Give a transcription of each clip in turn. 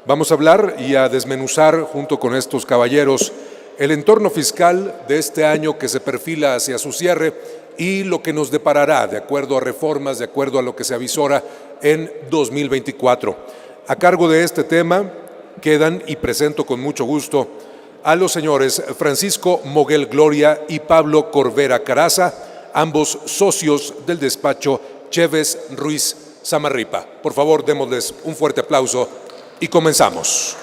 Vamos a hablar y a desmenuzar junto con estos caballeros el entorno fiscal de este año que se perfila hacia su cierre y lo que nos deparará de acuerdo a reformas, de acuerdo a lo que se avisora en 2024. A cargo de este tema quedan, y presento con mucho gusto, a los señores Francisco Moguel Gloria y Pablo Corvera Caraza, ambos socios del despacho Chévez Ruiz Samarripa. Por favor, démosles un fuerte aplauso y comenzamos.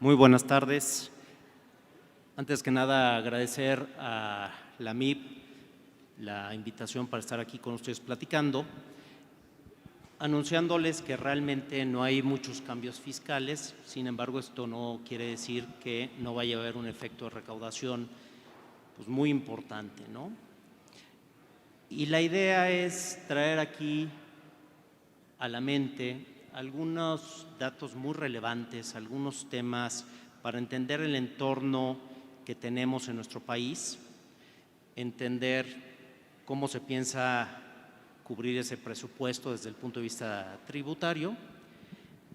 Muy buenas tardes. Antes que nada, agradecer a la MIP la invitación para estar aquí con ustedes platicando, anunciándoles que realmente no hay muchos cambios fiscales. Sin embargo, esto no quiere decir que no vaya a haber un efecto de recaudación pues muy importante, ¿no? Y la idea es traer aquí a la mente algunos datos muy relevantes, algunos temas para entender el entorno que tenemos en nuestro país, entender cómo se piensa cubrir ese presupuesto desde el punto de vista tributario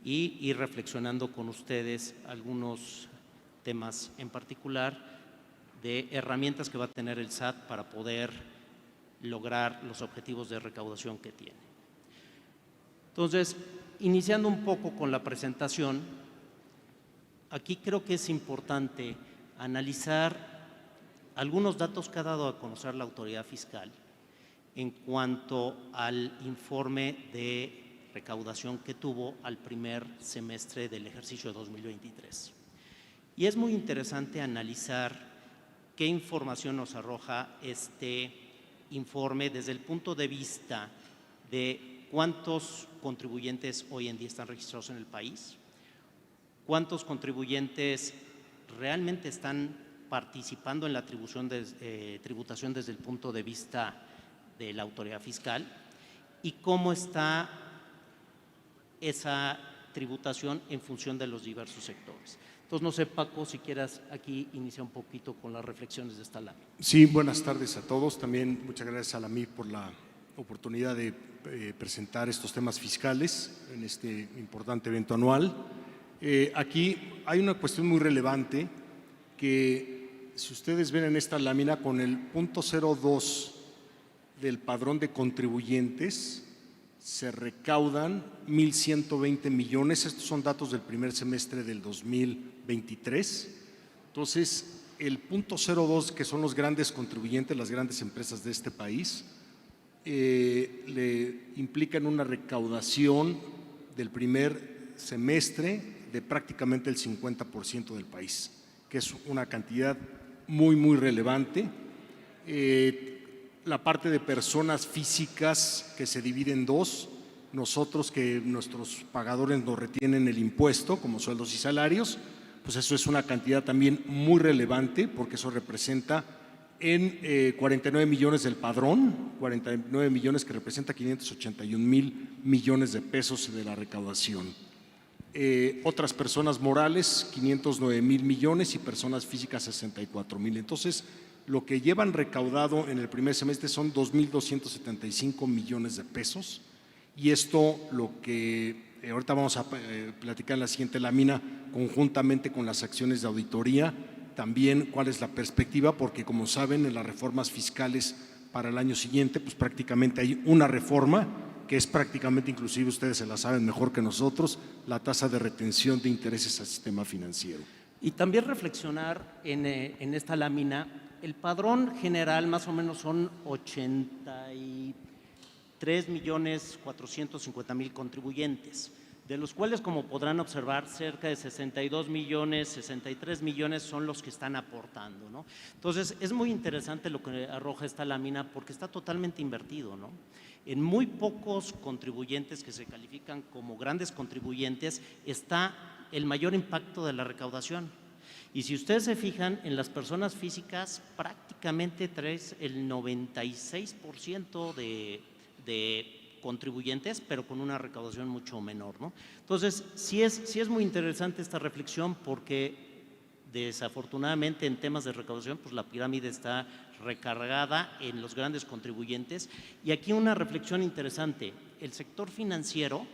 y ir reflexionando con ustedes algunos temas en particular de herramientas que va a tener el SAT para poder lograr los objetivos de recaudación que tiene. Entonces, iniciando un poco con la presentación, aquí creo que es importante analizar algunos datos que ha dado a conocer la autoridad fiscal en cuanto al informe de recaudación que tuvo al primer semestre del ejercicio 2023. Y es muy interesante analizar qué información nos arroja este informe desde el punto de vista de cuántos contribuyentes hoy en día están registrados en el país, cuántos contribuyentes realmente están participando en la tributación desde el punto de vista de la autoridad fiscal y cómo está esa tributación en función de los diversos sectores. Entonces, no sé, Paco, si quieras aquí iniciar un poquito con las reflexiones de esta lámina. Sí, buenas tardes a todos. También muchas gracias a la MIP por la oportunidad de presentar estos temas fiscales en este importante evento anual. Aquí hay una cuestión muy relevante que, si ustedes ven en esta lámina, con el punto 02 del padrón de contribuyentes se recaudan 1,120 millones. Estos son datos del primer semestre del 2023. Entonces, el punto 02, que son los grandes contribuyentes, las grandes empresas de este país, le implican una recaudación del primer semestre de prácticamente el 50% del país, que es una cantidad muy relevante. La parte de personas físicas, que se divide en dos, nosotros, que nuestros pagadores nos retienen el impuesto como sueldos y salarios, pues eso es una cantidad también muy relevante, porque eso representa en 49 millones del padrón, 49 millones que representa 581,000 millones de pesos de la recaudación. Otras personas morales, 509,000 millones, y personas físicas, 64,000. Entonces, lo que llevan recaudado en el primer semestre son 2,275 millones de pesos, y esto lo que ahorita vamos a platicar en la siguiente lámina, conjuntamente con las acciones de auditoría, también cuál es la perspectiva, porque como saben, en las reformas fiscales para el año siguiente, pues prácticamente hay una reforma que es prácticamente, inclusive ustedes se la saben mejor que nosotros, la tasa de retención de intereses al sistema financiero. Y también reflexionar en esta lámina, el padrón general más o menos son 83,450,000 contribuyentes, de los cuales, como podrán observar, cerca de 62 millones, 63 millones son los que están aportando, ¿no? Entonces, es muy interesante lo que arroja esta lámina, porque está totalmente invertido, ¿no? En muy pocos contribuyentes que se califican como grandes contribuyentes está el mayor impacto de la recaudación. Y si ustedes se fijan, en las personas físicas prácticamente traes el 96% de contribuyentes, pero con una recaudación mucho menor, ¿no? Entonces, sí es muy interesante esta reflexión, porque desafortunadamente en temas de recaudación, pues la pirámide está recargada en los grandes contribuyentes. Y aquí una reflexión interesante, el sector financiero,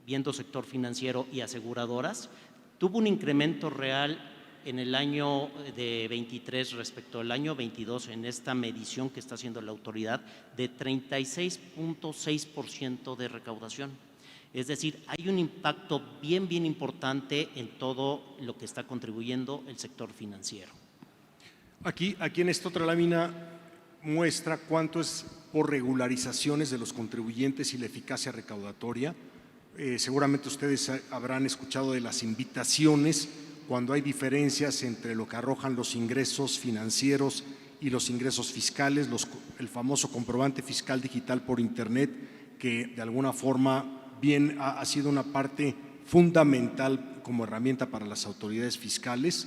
viendo sector financiero y aseguradoras, tuvo un incremento real en el año de 23 respecto al año 22 en esta medición que está haciendo la autoridad de 36.6% de recaudación. Es decir, hay un impacto bien importante en todo lo que está contribuyendo el sector financiero. Aquí en esta otra lámina muestra cuánto es por regularizaciones de los contribuyentes y la eficacia recaudatoria. Seguramente ustedes habrán escuchado de las invitaciones cuando hay diferencias entre lo que arrojan los ingresos financieros y los ingresos fiscales, el famoso comprobante fiscal digital por Internet, que de alguna forma bien ha sido una parte fundamental como herramienta para las autoridades fiscales.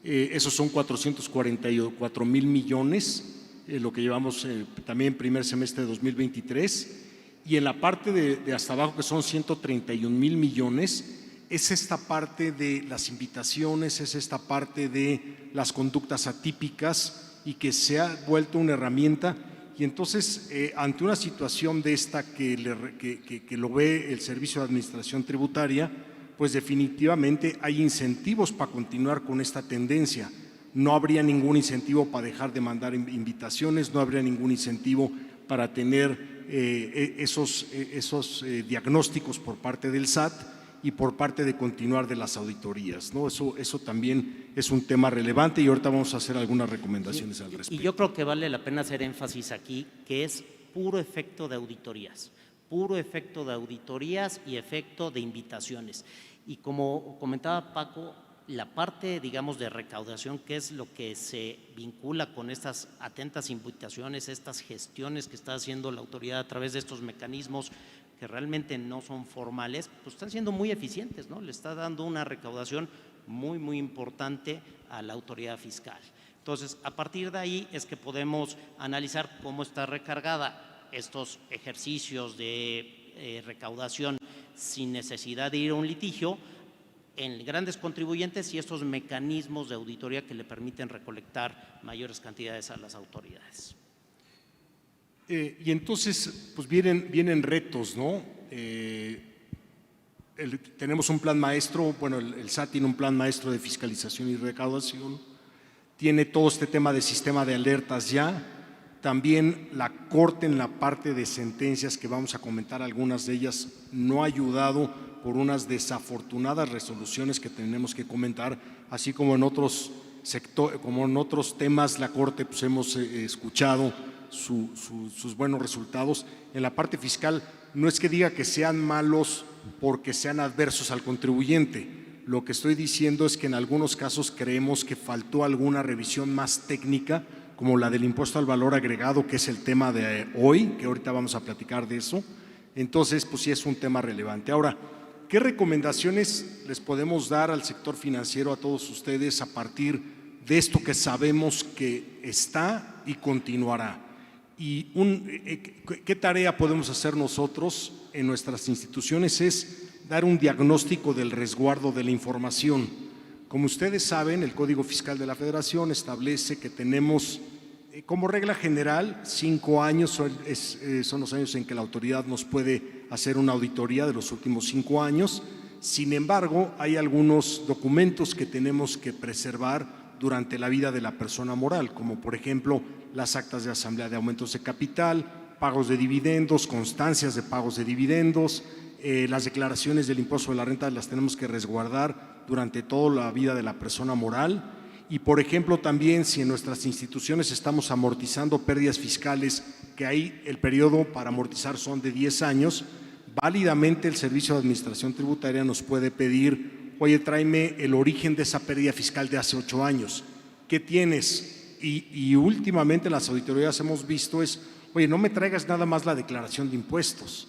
Esos son 444,000 millones, lo que llevamos también primer semestre de 2023. Y en la parte de hasta abajo, que son 131,000 millones, es esta parte de las invitaciones, es esta parte de las conductas atípicas y que se ha vuelto una herramienta. Y entonces, ante una situación de esta que lo ve el Servicio de Administración Tributaria, pues definitivamente hay incentivos para continuar con esta tendencia. No habría ningún incentivo para dejar de mandar invitaciones, no habría ningún incentivo para tener esos diagnósticos por parte del SAT y por parte de continuar de las auditorías, ¿no? Eso también es un tema relevante y ahorita vamos a hacer algunas recomendaciones al respecto. Y yo creo que vale la pena hacer énfasis aquí que es puro efecto de auditorías y efecto de invitaciones. Y como comentaba Paco, la parte, digamos, de recaudación, que es lo que se vincula con estas atentas invitaciones, estas gestiones que está haciendo la autoridad a través de estos mecanismos que realmente no son formales, pues están siendo muy eficientes, ¿no? Le está dando una recaudación muy importante a la autoridad fiscal. Entonces, a partir de ahí es que podemos analizar cómo está recargada estos ejercicios de recaudación sin necesidad de ir a un litigio en grandes contribuyentes y estos mecanismos de auditoría que le permiten recolectar mayores cantidades a las autoridades. Y entonces, pues vienen retos, ¿no? Tenemos un plan maestro, bueno, el SAT tiene un plan maestro de fiscalización y recaudación, tiene todo este tema de sistema de alertas ya, también la Corte en la parte de sentencias, que vamos a comentar algunas de ellas, no ha ayudado por unas desafortunadas resoluciones que tenemos que comentar, así como en otros sectores, como en otros temas la Corte pues hemos escuchado sus buenos resultados. En la parte fiscal no es que diga que sean malos porque sean adversos al contribuyente. Lo que estoy diciendo es que en algunos casos creemos que faltó alguna revisión más técnica, como la del impuesto al valor agregado, que es el tema de hoy, que ahorita vamos a platicar de eso. Entonces, pues sí es un tema relevante. Ahora, ¿qué recomendaciones les podemos dar al sector financiero, a todos ustedes, a partir de esto que sabemos que está y continuará? Y ¿qué tarea podemos hacer nosotros en nuestras instituciones? Es dar un diagnóstico del resguardo de la información. Como ustedes saben, el Código Fiscal de la Federación establece que tenemos, como regla general, 5 años son los años en que la autoridad nos puede hacer una auditoría de los últimos 5 años. Sin embargo, hay algunos documentos que tenemos que preservar durante la vida de la persona moral, como por ejemplo las actas de asamblea de aumentos de capital, pagos de dividendos, constancias de pagos de dividendos, las declaraciones del impuesto de la renta las tenemos que resguardar durante toda la vida de la persona moral. Y por ejemplo también si en nuestras instituciones estamos amortizando pérdidas fiscales, que ahí el periodo para amortizar son de 10 años, válidamente el Servicio de Administración Tributaria nos puede pedir: oye, tráeme el origen de esa pérdida fiscal de hace 8 años. ¿Qué tienes? Y últimamente las auditorías hemos visto es: oye, no me traigas nada más la declaración de impuestos,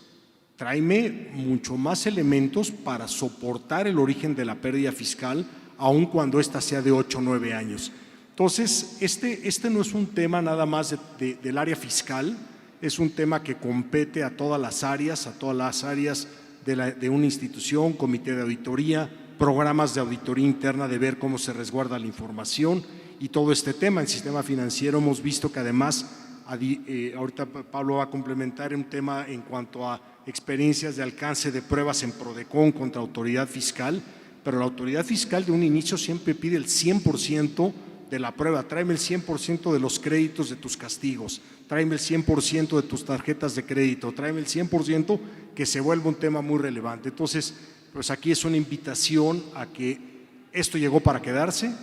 tráeme mucho más elementos para soportar el origen de la pérdida fiscal, aun cuando ésta sea de 8 o 9 años. Entonces, este no es un tema nada más del área fiscal, es un tema que compete a todas las áreas de una institución, comité de auditoría, programas de auditoría interna de ver cómo se resguarda la información y todo este tema. En sistema financiero hemos visto que además, ahorita Pablo va a complementar un tema en cuanto a experiencias de alcance de pruebas en PRODECON contra autoridad fiscal, pero la autoridad fiscal de un inicio siempre pide el 100% de la prueba. Tráeme el 100% de los créditos de tus castigos, tráeme el 100% de tus tarjetas de crédito, tráeme el 100%, que se vuelva un tema muy relevante. Entonces, pues aquí es una invitación a que esto llegó para quedarse,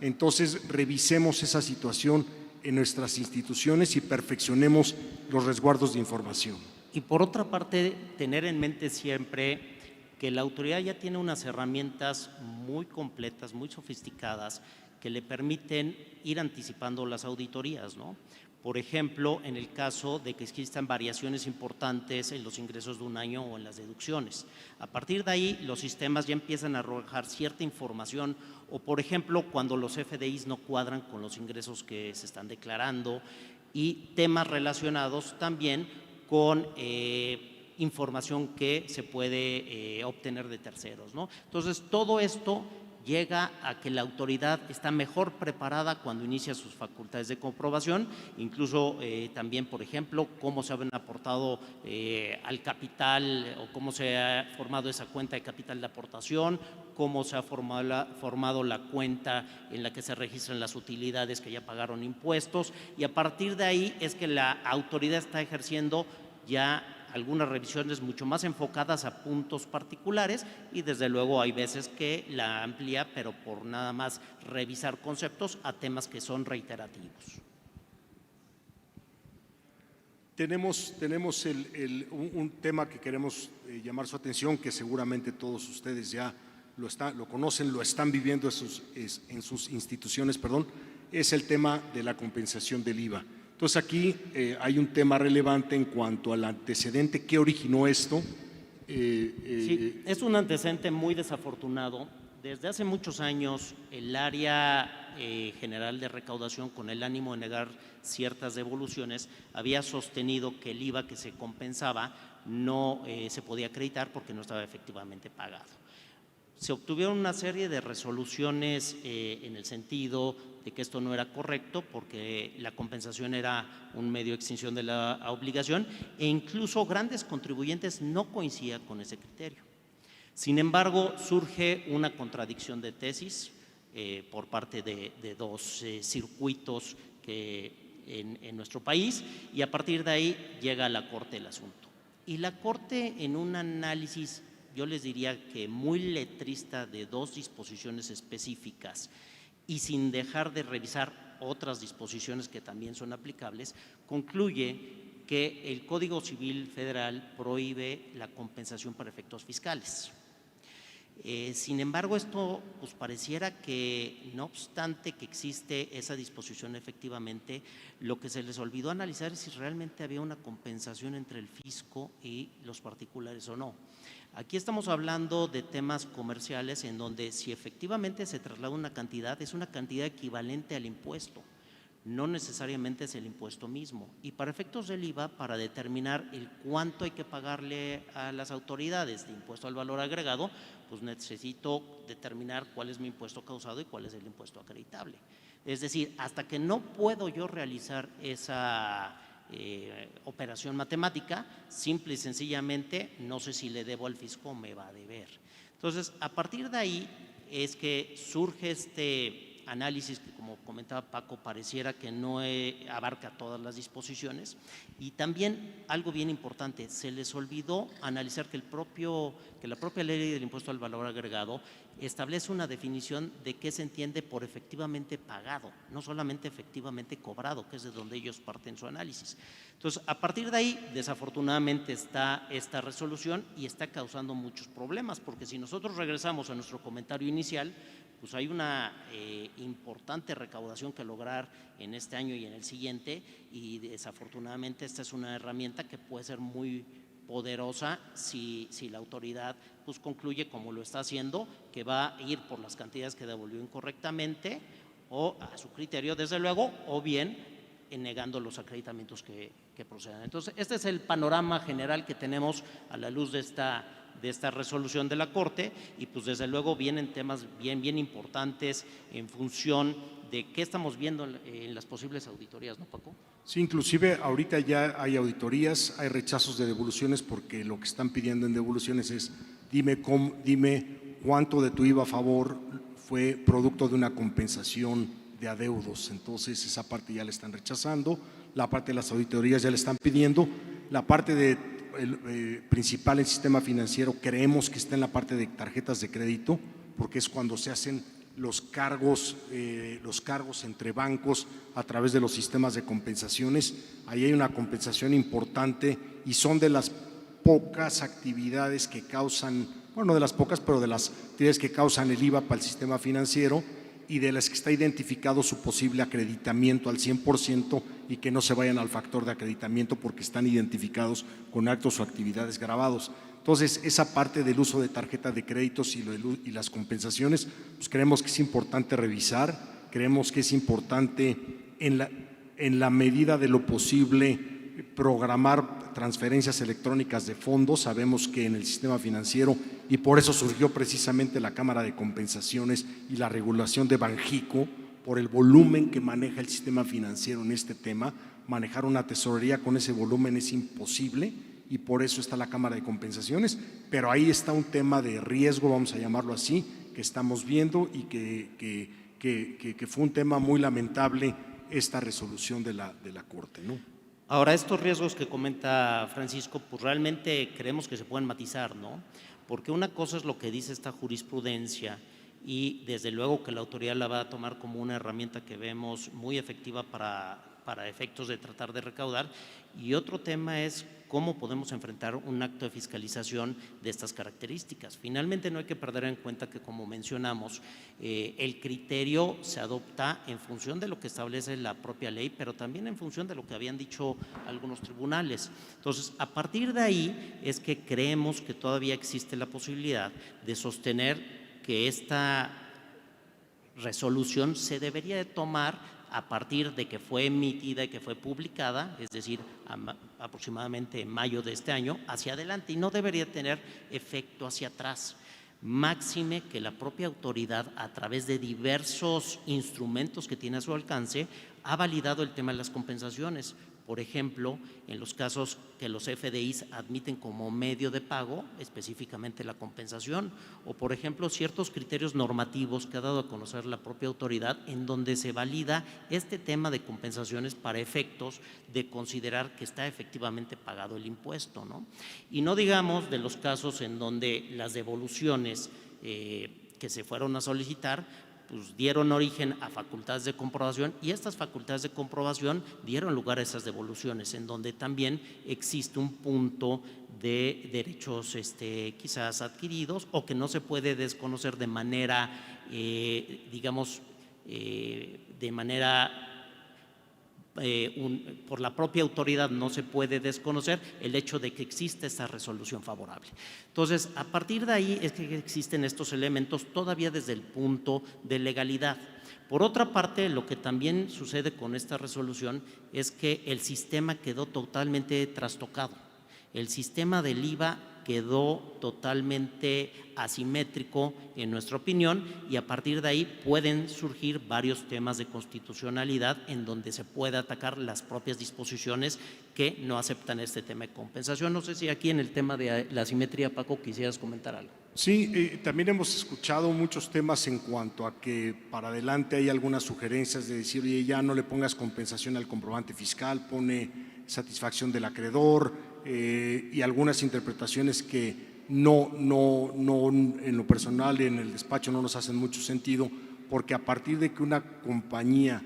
entonces revisemos esa situación en nuestras instituciones y perfeccionemos los resguardos de información. Y por otra parte, tener en mente siempre que la autoridad ya tiene unas herramientas muy completas, muy sofisticadas, que le permiten ir anticipando las auditorías, ¿no? Por ejemplo, en el caso de que existan variaciones importantes en los ingresos de un año o en las deducciones. A partir de ahí, los sistemas ya empiezan a arrojar cierta información, o por ejemplo, cuando los FDIs no cuadran con los ingresos que se están declarando, y temas relacionados también con información que se puede obtener de terceros, ¿no? Entonces, todo esto llega a que la autoridad está mejor preparada cuando inicia sus facultades de comprobación, incluso también, por ejemplo, cómo se han aportado al capital o cómo se ha formado esa cuenta de capital de aportación, cómo se ha formado la cuenta en la que se registran las utilidades que ya pagaron impuestos, y a partir de ahí es que la autoridad está ejerciendo ya algunas revisiones mucho más enfocadas a puntos particulares, y desde luego hay veces que la amplía, pero por nada más revisar conceptos, a temas que son reiterativos. Tenemos un tema que queremos llamar su atención, que seguramente todos ustedes ya lo conocen, lo están viviendo en sus instituciones, es el tema de la compensación del IVA. Entonces aquí hay un tema relevante en cuanto al antecedente. ¿Qué originó esto? Sí, es un antecedente muy desafortunado. Desde hace muchos años el área general de recaudación, con el ánimo de negar ciertas devoluciones, había sostenido que el IVA que se compensaba no se podía acreditar porque no estaba efectivamente pagado. Se obtuvieron una serie de resoluciones en el sentido de que esto no era correcto porque la compensación era un medio de extinción de la obligación, e incluso grandes contribuyentes no coincidían con ese criterio. Sin embargo, surge una contradicción de tesis por parte de dos circuitos en nuestro país, y a partir de ahí llega a la Corte el asunto. Y la Corte, en un análisis, yo les diría que muy letrista, de dos disposiciones específicas y sin dejar de revisar otras disposiciones que también son aplicables, concluye que el Código Civil Federal prohíbe la compensación para efectos fiscales. Sin embargo, esto pues pareciera que, no obstante que existe esa disposición efectivamente, lo que se les olvidó analizar es si realmente había una compensación entre el fisco y los particulares o no. Aquí estamos hablando de temas comerciales en donde, si efectivamente se traslada una cantidad, es una cantidad equivalente al impuesto, no necesariamente es el impuesto mismo. Y para efectos del IVA, para determinar el cuánto hay que pagarle a las autoridades de impuesto al valor agregado, pues necesito determinar cuál es mi impuesto causado y cuál es el impuesto acreditable. Es decir, hasta que no puedo yo realizar esa operación matemática, simple y sencillamente no sé si le debo al fisco o me va a deber. Entonces, a partir de ahí es que surge este análisis que, como comentaba Paco, pareciera que no abarca todas las disposiciones, y también algo bien importante, se les olvidó analizar que la propia ley del impuesto al valor agregado establece una definición de qué se entiende por efectivamente pagado, no solamente efectivamente cobrado, que es de donde ellos parten su análisis. Entonces, a partir de ahí, desafortunadamente está esta resolución y está causando muchos problemas, porque si nosotros regresamos a nuestro comentario inicial, pues hay una importante recaudación que lograr en este año y en el siguiente, y desafortunadamente esta es una herramienta que puede ser muy poderosa si la autoridad pues concluye, como lo está haciendo, que va a ir por las cantidades que devolvió incorrectamente o a su criterio, desde luego, o bien negando los acreditamientos que procedan. Entonces, este es el panorama general que tenemos a la luz de esta de esta resolución de la Corte y pues desde luego vienen temas bien importantes en función de qué estamos viendo en las posibles auditorías, ¿no, Paco? Sí, inclusive ahorita ya hay auditorías, hay rechazos de devoluciones porque lo que están pidiendo en devoluciones es dime cuánto de tu IVA a favor fue producto de una compensación de adeudos. Entonces esa parte ya la están rechazando, la parte de las auditorías ya la están pidiendo, la parte principal en sistema financiero creemos que está en la parte de tarjetas de crédito porque es cuando se hacen los cargos entre bancos a través de los sistemas de compensaciones. Ahí hay una compensación importante y son de las pocas actividades que causan, bueno, no de las pocas, pero de las actividades que causan el IVA para el sistema financiero y de las que está identificado su posible acreditamiento al 100% y que no se vayan al factor de acreditamiento porque están identificados con actos o actividades gravados. Entonces, esa parte del uso de tarjetas de créditos y las compensaciones, pues creemos que es importante revisar, creemos que es importante en la medida de lo posible programar transferencias electrónicas de fondos. Sabemos que en el sistema financiero, y por eso surgió precisamente la Cámara de Compensaciones y la regulación de Banjico, por el volumen que maneja el sistema financiero en este tema, manejar una tesorería con ese volumen es imposible. Y por eso está la Cámara de Compensaciones, pero ahí está un tema de riesgo, vamos a llamarlo así, que estamos viendo y que fue un tema muy lamentable esta resolución de la Corte, ¿no? Ahora, estos riesgos que comenta Francisco, pues realmente creemos que se pueden matizar, ¿no? Porque una cosa es lo que dice esta jurisprudencia y desde luego que la autoridad la va a tomar como una herramienta que vemos muy efectiva para efectos de tratar de recaudar, y otro tema es cómo podemos enfrentar un acto de fiscalización de estas características. Finalmente no hay que perder en cuenta que, como mencionamos, el criterio se adopta en función de lo que establece la propia ley, pero también en función de lo que habían dicho algunos tribunales. Entonces, a partir de ahí es que creemos que todavía existe la posibilidad de sostener que esta resolución se debería de tomar a partir de que fue emitida y que fue publicada, es decir, aproximadamente en mayo de este año, hacia adelante, y no debería tener efecto hacia atrás. Máxime que la propia autoridad, a través de diversos instrumentos que tiene a su alcance, ha validado el tema de las compensaciones. Por ejemplo, en los casos que los FDIs admiten como medio de pago, específicamente la compensación, o por ejemplo, ciertos criterios normativos que ha dado a conocer la propia autoridad en donde se valida este tema de compensaciones para efectos de considerar que está efectivamente pagado el impuesto, ¿no? Y no digamos de los casos en donde las devoluciones que se fueron a solicitar pues dieron origen a facultades de comprobación y estas facultades de comprobación dieron lugar a esas devoluciones, en donde también existe un punto de derechos quizás adquiridos o que no se puede desconocer de manera, por la propia autoridad no se puede desconocer el hecho de que existe esta resolución favorable. Entonces, a partir de ahí es que existen estos elementos todavía desde el punto de legalidad. Por otra parte, lo que también sucede con esta resolución es que el sistema quedó totalmente trastocado. El sistema del IVA quedó totalmente asimétrico en nuestra opinión y a partir de ahí pueden surgir varios temas de constitucionalidad en donde se puede atacar las propias disposiciones que no aceptan este tema de compensación. No sé si aquí en el tema de la asimetría, Paco, quisieras comentar algo. Sí, también hemos escuchado muchos temas en cuanto a que para adelante hay algunas sugerencias de decir, oye, ya no le pongas compensación al comprobante fiscal, pone satisfacción del acreedor, y algunas interpretaciones que no en lo personal en el despacho no nos hacen mucho sentido, porque a partir de que una compañía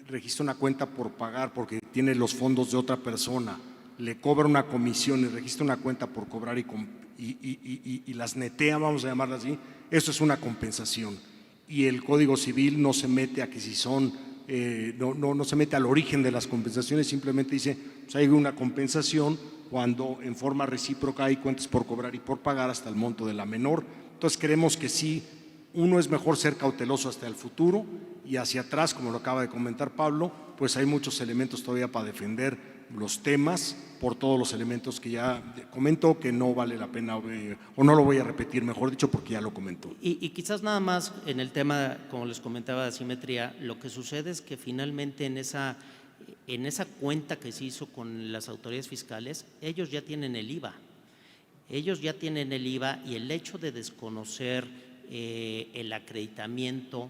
registra una cuenta por pagar porque tiene los fondos de otra persona, le cobra una comisión y registra una cuenta por cobrar y las netea, vamos a llamarla así, eso es una compensación. Y el Código Civil no se mete a que si son, no se mete al origen de las compensaciones, simplemente dice, pues hay una compensación cuando en forma recíproca hay cuentas por cobrar y por pagar hasta el monto de la menor. Entonces creemos que sí, uno es mejor ser cauteloso hasta el futuro y hacia atrás, como lo acaba de comentar Pablo, pues hay muchos elementos todavía para defender los temas por todos los elementos que ya comentó, que no vale la pena, o no lo voy a repetir, mejor dicho, porque ya lo comentó. Y quizás nada más en el tema, como les comentaba, de asimetría, lo que sucede es que finalmente en esa cuenta que se hizo con las autoridades fiscales, ellos ya tienen el IVA. Ellos ya tienen el IVA y el hecho de desconocer el acreditamiento,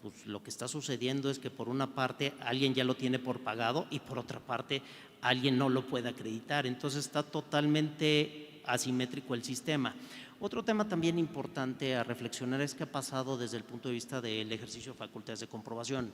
pues lo que está sucediendo es que por una parte alguien ya lo tiene por pagado y por otra parte alguien no lo puede acreditar. Entonces está totalmente asimétrico el sistema. Otro tema también importante a reflexionar es qué ha pasado desde el punto de vista del ejercicio de facultades de comprobación.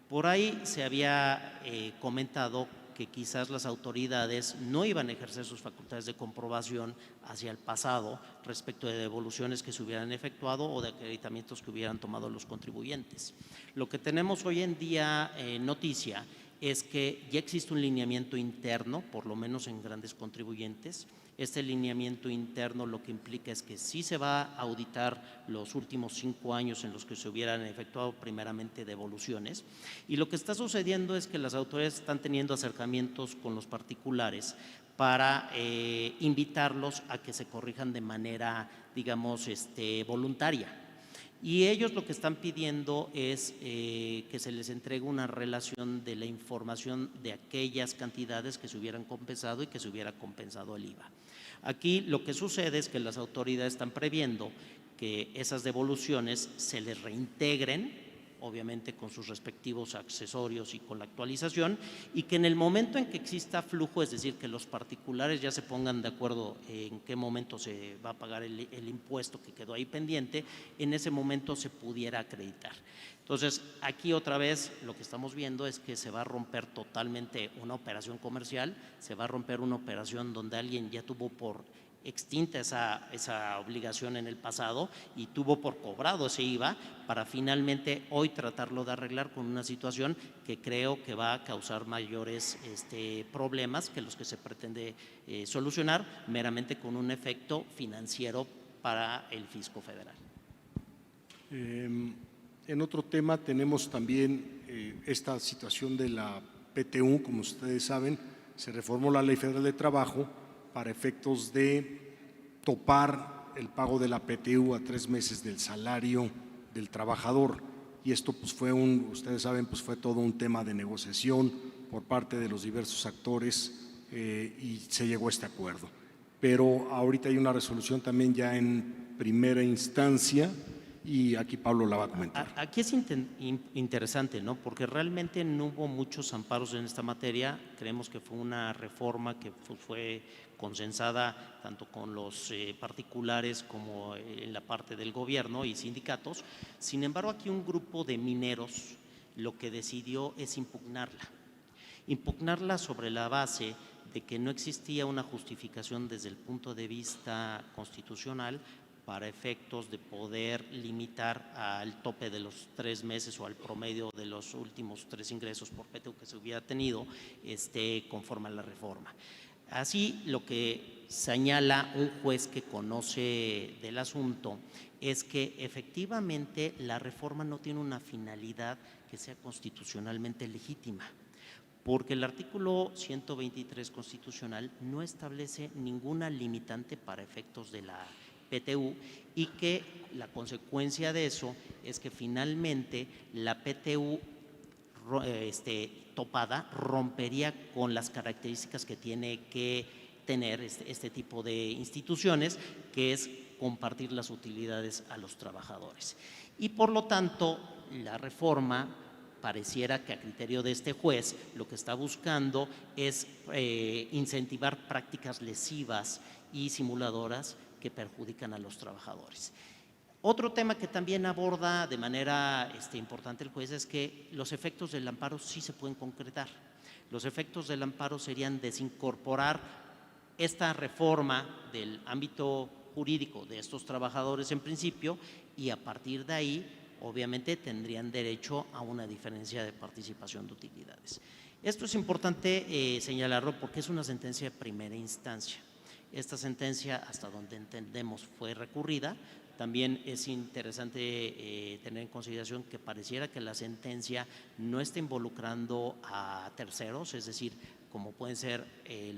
Por ahí se había comentado que quizás las autoridades no iban a ejercer sus facultades de comprobación hacia el pasado respecto de devoluciones que se hubieran efectuado o de acreditamientos que hubieran tomado los contribuyentes. Lo que tenemos hoy en día noticia es que ya existe un lineamiento interno, por lo menos en grandes contribuyentes. Este lineamiento interno lo que implica es que sí se va a auditar los últimos 5 años en los que se hubieran efectuado primeramente devoluciones, y lo que está sucediendo es que las autoridades están teniendo acercamientos con los particulares para invitarlos a que se corrijan de manera, digamos, voluntaria. Y ellos lo que están pidiendo es que se les entregue una relación de la información de aquellas cantidades que se hubieran compensado y que se hubiera compensado el IVA. Aquí lo que sucede es que las autoridades están previendo que esas devoluciones se les reintegren, obviamente con sus respectivos accesorios y con la actualización, y que en el momento en que exista flujo, es decir, que los particulares ya se pongan de acuerdo en qué momento se va a pagar el impuesto que quedó ahí pendiente, en ese momento se pudiera acreditar. Entonces, aquí otra vez lo que estamos viendo es que se va a romper totalmente una operación comercial, se va a romper una operación donde alguien ya tuvo por extinta esa obligación en el pasado y tuvo por cobrado ese IVA para finalmente hoy tratarlo de arreglar con una situación que creo que va a causar mayores problemas que los que se pretende solucionar meramente con un efecto financiero para el fisco federal. En otro tema tenemos también esta situación de la PTU. Como ustedes saben, se reformó la Ley Federal de Trabajo para efectos de topar el pago de la PTU a 3 meses del salario del trabajador, y esto pues ustedes saben, pues fue todo un tema de negociación por parte de los diversos actores y se llegó a este acuerdo. Pero ahorita hay una resolución también ya en primera instancia y aquí Pablo la va a comentar. Aquí es interesante, ¿no? Porque realmente no hubo muchos amparos en esta materia. Creemos que fue una reforma que fue consensada tanto con los particulares como en la parte del gobierno y sindicatos. Sin embargo, aquí un grupo de mineros lo que decidió es impugnarla sobre la base de que no existía una justificación desde el punto de vista constitucional para efectos de poder limitar al tope de los 3 meses o al promedio de los últimos 3 ingresos por PTU que se hubiera tenido conforme a la reforma. Así, lo que señala un juez que conoce del asunto es que efectivamente la reforma no tiene una finalidad que sea constitucionalmente legítima, porque el artículo 123 constitucional no establece ninguna limitante para efectos de la PTU y que la consecuencia de eso es que finalmente la PTU topada rompería con las características que tiene que tener este tipo de instituciones, que es compartir las utilidades a los trabajadores. Y por lo tanto, la reforma pareciera que a criterio de este juez lo que está buscando es incentivar prácticas lesivas y simuladoras que perjudican a los trabajadores. Otro tema que también aborda de manera importante el juez es que los efectos del amparo sí se pueden concretar. Los efectos del amparo serían desincorporar esta reforma del ámbito jurídico de estos trabajadores en principio, y a partir de ahí obviamente tendrían derecho a una diferencia de participación de utilidades. Esto es importante señalarlo porque es una sentencia de primera instancia. Esta sentencia, hasta donde entendemos, fue recurrida. También es interesante tener en consideración que pareciera que la sentencia no está involucrando a terceros, es decir, como pueden ser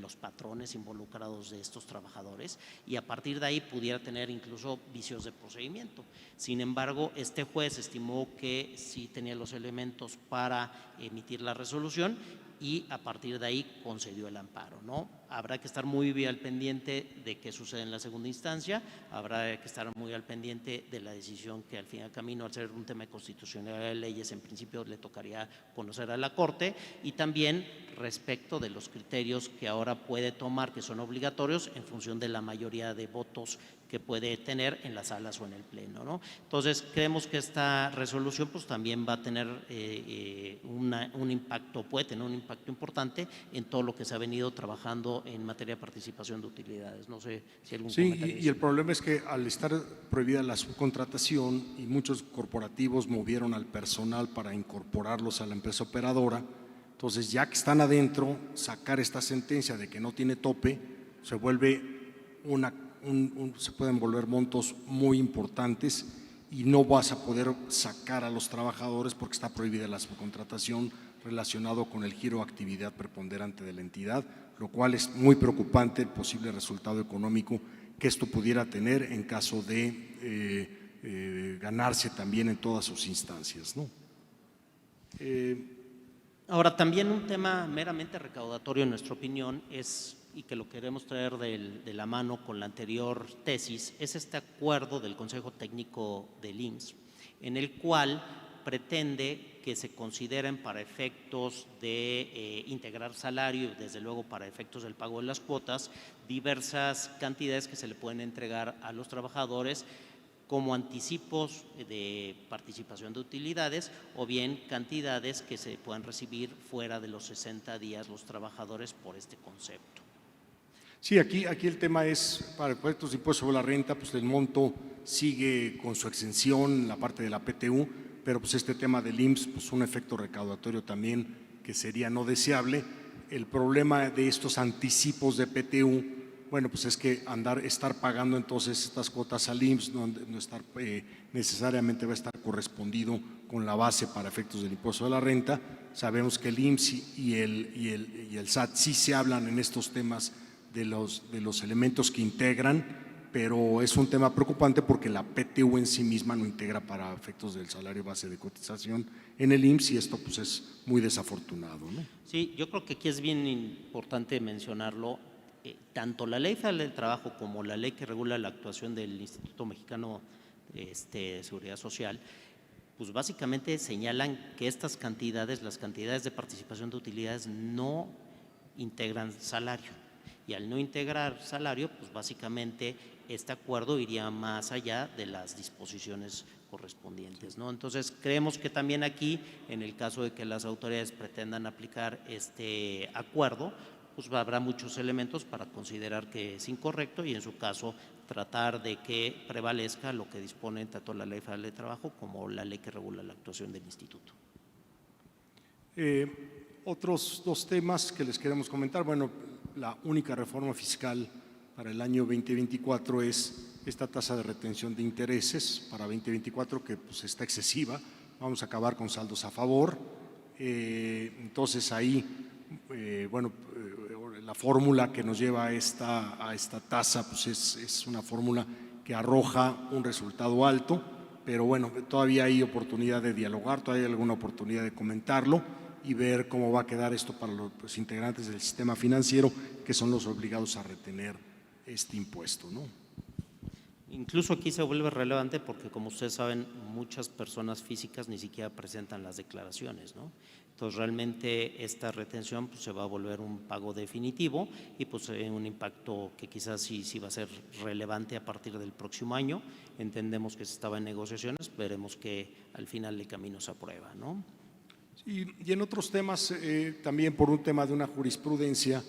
los patrones involucrados de estos trabajadores, y a partir de ahí pudiera tener incluso vicios de procedimiento. Sin embargo, este juez estimó que sí tenía los elementos para emitir la resolución y a partir de ahí concedió el amparo, ¿no? Habrá que estar muy bien al pendiente de qué sucede en la segunda instancia, habrá que estar muy al pendiente de la decisión que al fin y al camino, al ser un tema de constitucionalidad de leyes, en principio le tocaría conocer a la Corte, y también respecto de los criterios que ahora puede tomar, que son obligatorios en función de la mayoría de votos que puede tener en las salas o en el pleno, ¿no? Entonces, creemos que esta resolución pues también va a tener un impacto, puede tener un impacto importante en todo lo que se ha venido trabajando en materia de participación de utilidades. No sé si algún comentario. Y el problema es que al estar prohibida la subcontratación y muchos corporativos movieron al personal para incorporarlos a la empresa operadora, entonces ya que están adentro, sacar esta sentencia de que no tiene tope, se vuelve se pueden volver montos muy importantes y no vas a poder sacar a los trabajadores porque está prohibida la subcontratación relacionado con el giro de actividad preponderante de la entidad, lo cual es muy preocupante el posible resultado económico que esto pudiera tener en caso de ganarse también en todas sus instancias, ¿no? Ahora, también un tema meramente recaudatorio, en nuestra opinión, es, y que lo queremos traer de la mano con la anterior tesis, es este acuerdo del Consejo Técnico del IMSS, en el cual pretende que se consideren para efectos de integrar salario y desde luego para efectos del pago de las cuotas, diversas cantidades que se le pueden entregar a los trabajadores como anticipos de participación de utilidades o bien cantidades que se puedan recibir fuera de los 60 días los trabajadores por este concepto. Sí, aquí el tema es, para efectos de impuesto sobre la renta, pues el monto sigue con su exención en la parte de la PTU, pero pues este tema del IMSS, pues un efecto recaudatorio también que sería no deseable. El problema de estos anticipos de PTU, bueno, pues es que estar pagando entonces estas cuotas al IMSS no estar, necesariamente va a estar correspondido con la base para efectos del impuesto de la renta. Sabemos que el IMSS y el SAT sí se hablan en estos temas de los elementos que integran, pero es un tema preocupante porque la PTU en sí misma no integra para efectos del salario base de cotización en el IMSS y esto pues es muy desafortunado, ¿no? Sí, yo creo que aquí es bien importante mencionarlo. Tanto la Ley Federal del Trabajo como la ley que regula la actuación del Instituto Mexicano de Seguridad Social, pues básicamente señalan que estas cantidades, las cantidades de participación de utilidades no integran salario. Y al no integrar salario, pues básicamente este acuerdo iría más allá de las disposiciones correspondientes, ¿no? Entonces, creemos que también aquí, en el caso de que las autoridades pretendan aplicar este acuerdo, pues habrá muchos elementos para considerar que es incorrecto y en su caso tratar de que prevalezca lo que dispone tanto la Ley Federal de Trabajo como la ley que regula la actuación del instituto. Otros dos temas que les queremos comentar, bueno, la única reforma fiscal para el año 2024 es esta tasa de retención de intereses para 2024 que pues está excesiva, vamos a acabar con saldos a favor, entonces ahí, la fórmula que nos lleva a esta tasa pues es una fórmula que arroja un resultado alto, pero bueno, todavía hay oportunidad de dialogar, todavía hay alguna oportunidad de comentarlo y ver cómo va a quedar esto para los integrantes del sistema financiero que son los obligados a retener este impuesto, ¿no? Incluso aquí se vuelve relevante porque, como ustedes saben, muchas personas físicas ni siquiera presentan las declaraciones, ¿no? Entonces, realmente esta retención pues, se va a volver un pago definitivo y pues un impacto que quizás sí va a ser relevante a partir del próximo año. Entendemos que se estaba en negociaciones, veremos que al final el camino se aprueba, ¿no? Y en otros temas, también por un tema de una jurisprudencia,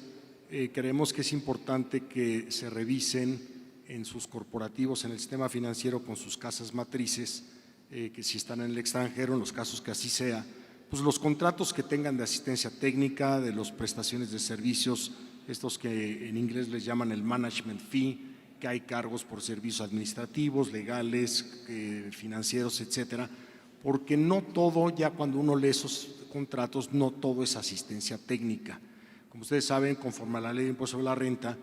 creemos que es importante que se revisen en sus corporativos, en el sistema financiero con sus casas matrices, que si están en el extranjero, en los casos que así sea, pues los contratos que tengan de asistencia técnica, de las prestaciones de servicios, estos que en inglés les llaman el management fee, que hay cargos por servicios administrativos, legales, financieros, etcétera, porque no todo, ya cuando uno lee esos contratos, no todo es asistencia técnica. Como ustedes saben, conforme a la Ley de Impuesto sobre la Renta,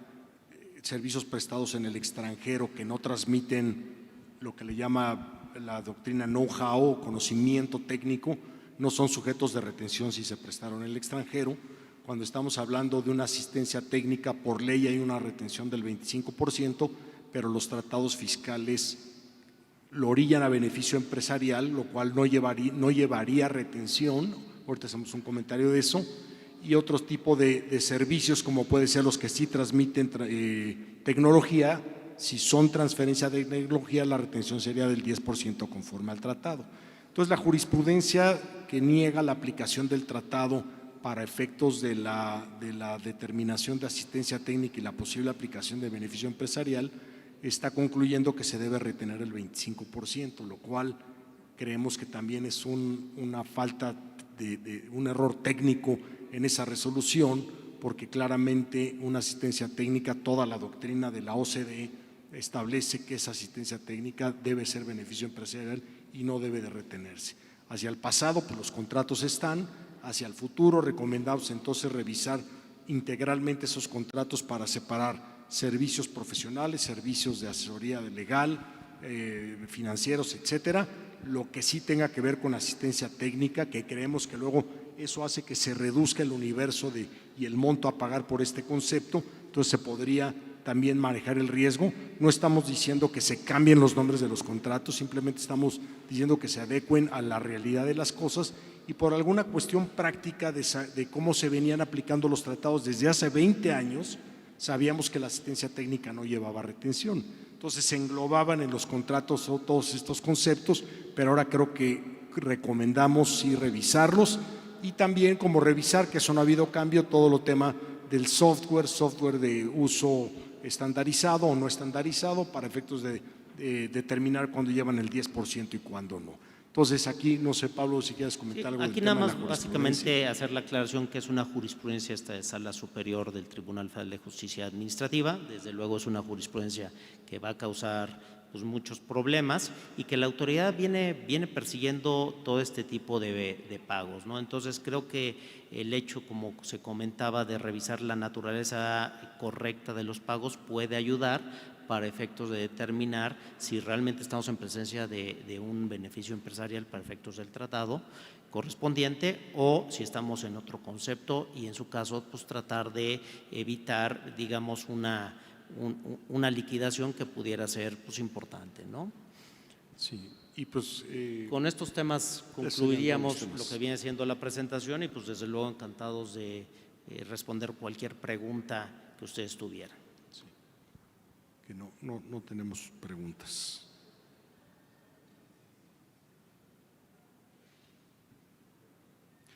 servicios prestados en el extranjero que no transmiten lo que le llama la doctrina know-how o conocimiento técnico no son sujetos de retención si se prestaron en el extranjero. Cuando estamos hablando de una asistencia técnica, por ley hay una retención del 25%, pero los tratados fiscales lo orillan a beneficio empresarial, lo cual no llevaría retención. Ahorita hacemos un comentario de eso. Y otro tipo de servicios, como puede ser los que sí transmiten tecnología, si son transferencia de tecnología, la retención sería del 10% conforme al tratado. Entonces, la jurisprudencia que niega la aplicación del tratado para efectos de la determinación de asistencia técnica y la posible aplicación de beneficio empresarial está concluyendo que se debe retener el 25%, lo cual creemos que también es una falta de un error técnico en esa resolución, porque claramente una asistencia técnica, toda la doctrina de la OCDE establece que esa asistencia técnica debe ser beneficio empresarial y no debe de retenerse. Hacia el pasado, pues los contratos están, hacia el futuro recomendamos entonces revisar integralmente esos contratos para separar servicios profesionales, servicios de asesoría legal, financieros, etcétera, lo que sí tenga que ver con asistencia técnica, que creemos que luego eso hace que se reduzca el universo y el monto a pagar por este concepto, entonces se podría también manejar el riesgo. No estamos diciendo que se cambien los nombres de los contratos, simplemente estamos diciendo que se adecuen a la realidad de las cosas y por alguna cuestión práctica de cómo se venían aplicando los tratados desde hace 20 años, sabíamos que la asistencia técnica no llevaba retención. Entonces se englobaban en los contratos todos estos conceptos, pero ahora creo que recomendamos sí revisarlos y también como revisar que eso no ha habido cambio, todo lo tema del software de uso estandarizado o no estandarizado para efectos de determinar cuándo llevan el 10% y cuándo no. Entonces aquí, no sé Pablo, si quieres comentar algo aquí del nada tema de más la básicamente hacer la aclaración que es una jurisprudencia esta de Sala Superior del Tribunal Federal de Justicia Administrativa, desde luego es una jurisprudencia que va a causar pues, muchos problemas y que la autoridad viene persiguiendo todo este tipo de pagos, ¿no? Entonces creo que el hecho, como se comentaba, de revisar la naturaleza correcta de los pagos puede ayudar para efectos de determinar si realmente estamos en presencia de un beneficio empresarial para efectos del tratado correspondiente o si estamos en otro concepto y en su caso pues tratar de evitar digamos una liquidación que pudiera ser pues importante, ¿no? Sí, y pues con estos temas concluiríamos lo que viene siendo la presentación y pues desde luego encantados de responder cualquier pregunta que ustedes tuvieran. Sí. Que no tenemos preguntas.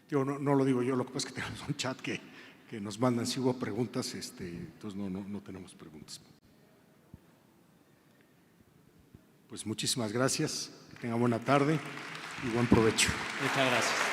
Digo, no lo digo yo, lo que pasa es que tenemos un chat que nos mandan si hubo preguntas, entonces no tenemos preguntas. Pues muchísimas gracias, que tengan buena tarde y buen provecho. Muchas gracias.